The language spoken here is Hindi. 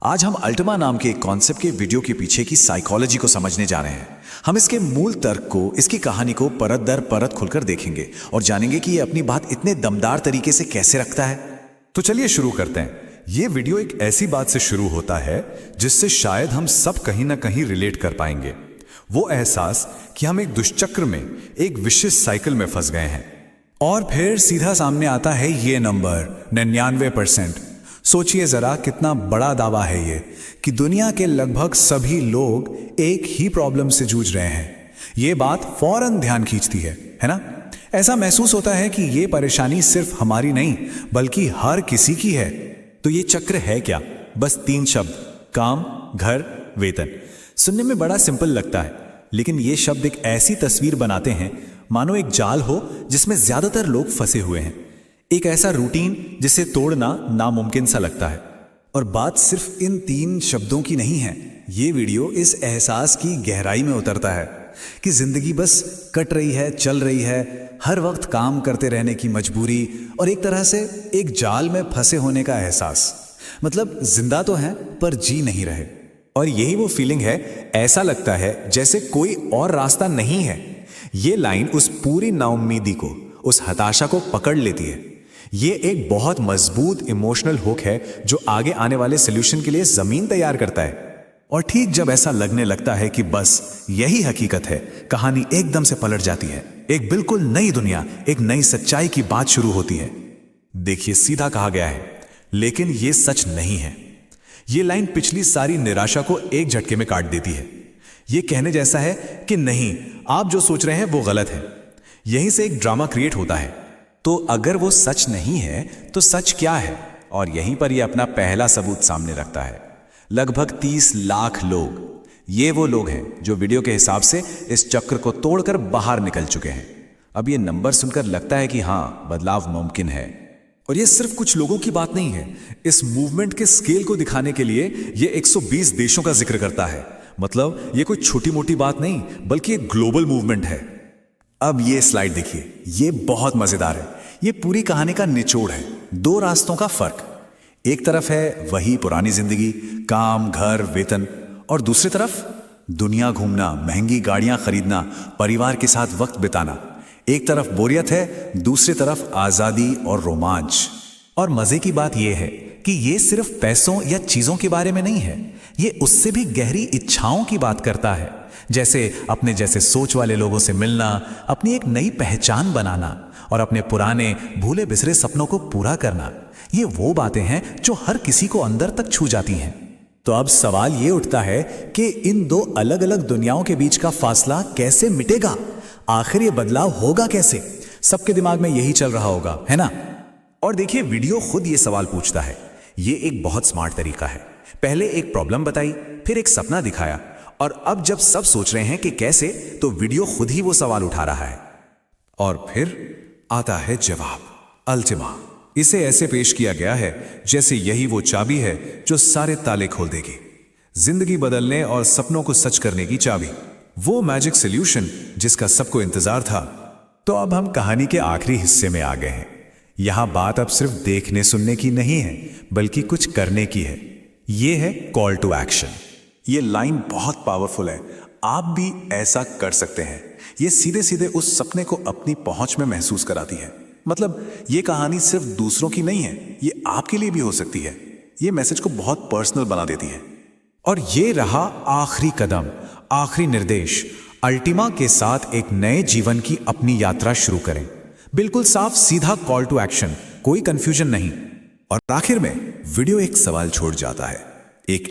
आज हम अल्टमा नाम के एक कॉन्सेप्ट के वीडियो के पीछे की साइकोलॉजी को समझने जा रहे हैं। हम इसके मूल तर्क को, इसकी कहानी को परत दर परत खुलकर देखेंगे और जानेंगे कि ये अपनी बात इतने दमदार तरीके से कैसे रखता है। तो चलिए शुरू करते हैं। ये वीडियो एक ऐसी बात से शुरू होता है जिससे शायद हम सब कहीं ना कहीं रिलेट कर पाएंगे। वो एहसास कि हम एक दुष्चक्र में, एक विशिष्ट साइकिल में फंस गए हैं। और फिर सीधा सामने आता है ये नंबर 99%। सोचिए जरा कितना बड़ा दावा है ये कि दुनिया के लगभग सभी लोग एक ही प्रॉब्लम से जूझ रहे हैं। ये बात फौरन ध्यान खींचती है ना? ऐसा महसूस होता है कि ये परेशानी सिर्फ हमारी नहीं बल्कि हर किसी की है। तो ये चक्र है क्या? बस 3 शब्द, काम, घर, वेतन। सुनने में बड़ा सिंपल लगता है, लेकिन ये शब्द एक ऐसी तस्वीर बनाते हैं मानो एक जाल हो जिसमें ज्यादातर लोग फंसे हुए हैं। एक ऐसा रूटीन जिसे तोड़ना नामुमकिन सा लगता है। और बात सिर्फ इन 3 शब्दों की नहीं है। ये वीडियो इस एहसास की गहराई में उतरता है कि जिंदगी बस कट रही है, चल रही है, हर वक्त काम करते रहने की मजबूरी और एक तरह से एक जाल में फंसे होने का एहसास। मतलब जिंदा तो हैं पर जी नहीं रहे। और यही वो फीलिंग है। ऐसा लगता है जैसे कोई और रास्ता नहीं है। ये लाइन उस पूरी नाउम्मीदी को, उस हताशा को पकड़ लेती है। ये एक बहुत मजबूत इमोशनल हुक है जो आगे आने वाले सॉल्यूशन के लिए जमीन तैयार करता है। और ठीक जब ऐसा लगने लगता है कि बस यही हकीकत है, कहानी एकदम से पलट जाती है। एक बिल्कुल नई दुनिया, एक नई सच्चाई की बात शुरू होती है। देखिए, सीधा कहा गया है, लेकिन ये सच नहीं है। ये लाइन पिछली सारी निराशा को एक झटके में काट देती है। ये कहने जैसा है कि नहीं, आप जो सोच रहे हैं वो गलत है। यहीं से एक ड्रामा क्रिएट होता है। तो अगर वो सच नहीं है तो सच क्या है? और यहीं पर ये अपना पहला सबूत सामने रखता है। लगभग 30 लाख लोग, ये वो लोग हैं जो वीडियो के हिसाब से इस चक्र को तोड़कर बाहर निकल चुके हैं। अब ये नंबर सुनकर लगता है कि हाँ, बदलाव मुमकिन है। और ये सिर्फ कुछ लोगों की बात नहीं है। इस मूवमेंट के स्केल को दिखाने के लिए ये 120 देशों का जिक्र करता है। मतलब ये कोई छोटी मोटी बात नहीं बल्कि एक ग्लोबल मूवमेंट है। अब ये स्लाइड देखिए, ये बहुत मजेदार है। ये पूरी कहानी का निचोड़ है। 2 रास्तों का फर्क। एक तरफ है वही पुरानी जिंदगी, काम, घर, वेतन, और दूसरी तरफ दुनिया घूमना, महंगी गाड़ियां खरीदना, परिवार के साथ वक्त बिताना। एक तरफ बोरियत है, दूसरी तरफ आजादी और रोमांच। और मजे की बात यह है कि ये सिर्फ पैसों या चीजों के बारे में नहीं है। ये उससे भी गहरी इच्छाओं की बात करता है, जैसे अपने जैसे सोच वाले लोगों से मिलना, अपनी एक नई पहचान बनाना और अपने पुराने भूले बिसरे सपनों को पूरा करना। ये वो बातें हैं जो हर किसी को अंदर तक छू जाती हैं। तो अब सवाल ये उठता है कि इन 2 अलग अलग दुनियाओं के बीच का फासला कैसे मिटेगा? आखिर ये बदलाव होगा कैसे? सबके दिमाग में यही चल रहा होगा, है ना? और देखिए, वीडियो खुद ये सवाल पूछता है। ये एक बहुत स्मार्ट तरीका है। पहले एक प्रॉब्लम बताई, फिर एक सपना दिखाया, और अब जब सब सोच रहे हैं कि कैसे, तो वीडियो खुद ही वो सवाल उठा रहा है। और फिर आता है जवाब, अल्टीमा। इसे ऐसे पेश किया गया है जैसे यही वो चाबी है जो सारे ताले खोल देगी। जिंदगी बदलने और सपनों को सच करने की चाबी। वो मैजिक सॉल्यूशन जिसका सबको इंतजार था। तो अब हम कहानी के आखिरी हिस्से में आ गए हैं। यहां बात अब सिर्फ देखने सुनने की नहीं है बल्कि कुछ करने की है। यह है कॉल टू एक्शन। ये लाइन बहुत पावरफुल है। आप भी ऐसा कर सकते हैं। ये सीधे सीधे उस सपने को अपनी पहुंच में महसूस कराती है। मतलब ये कहानी सिर्फ दूसरों की नहीं है, ये आपके लिए भी हो सकती है। ये मैसेज को बहुत पर्सनल बना देती है। और ये रहा आखिरी कदम, आखिरी निर्देश। अल्टीमा के साथ एक नए जीवन की अपनी यात्रा शुरू करें। बिल्कुल साफ सीधा कॉल टू एक्शन, कोई कंफ्यूजन नहीं। और आखिर में वीडियो एक सवाल छोड़ जाता है। एक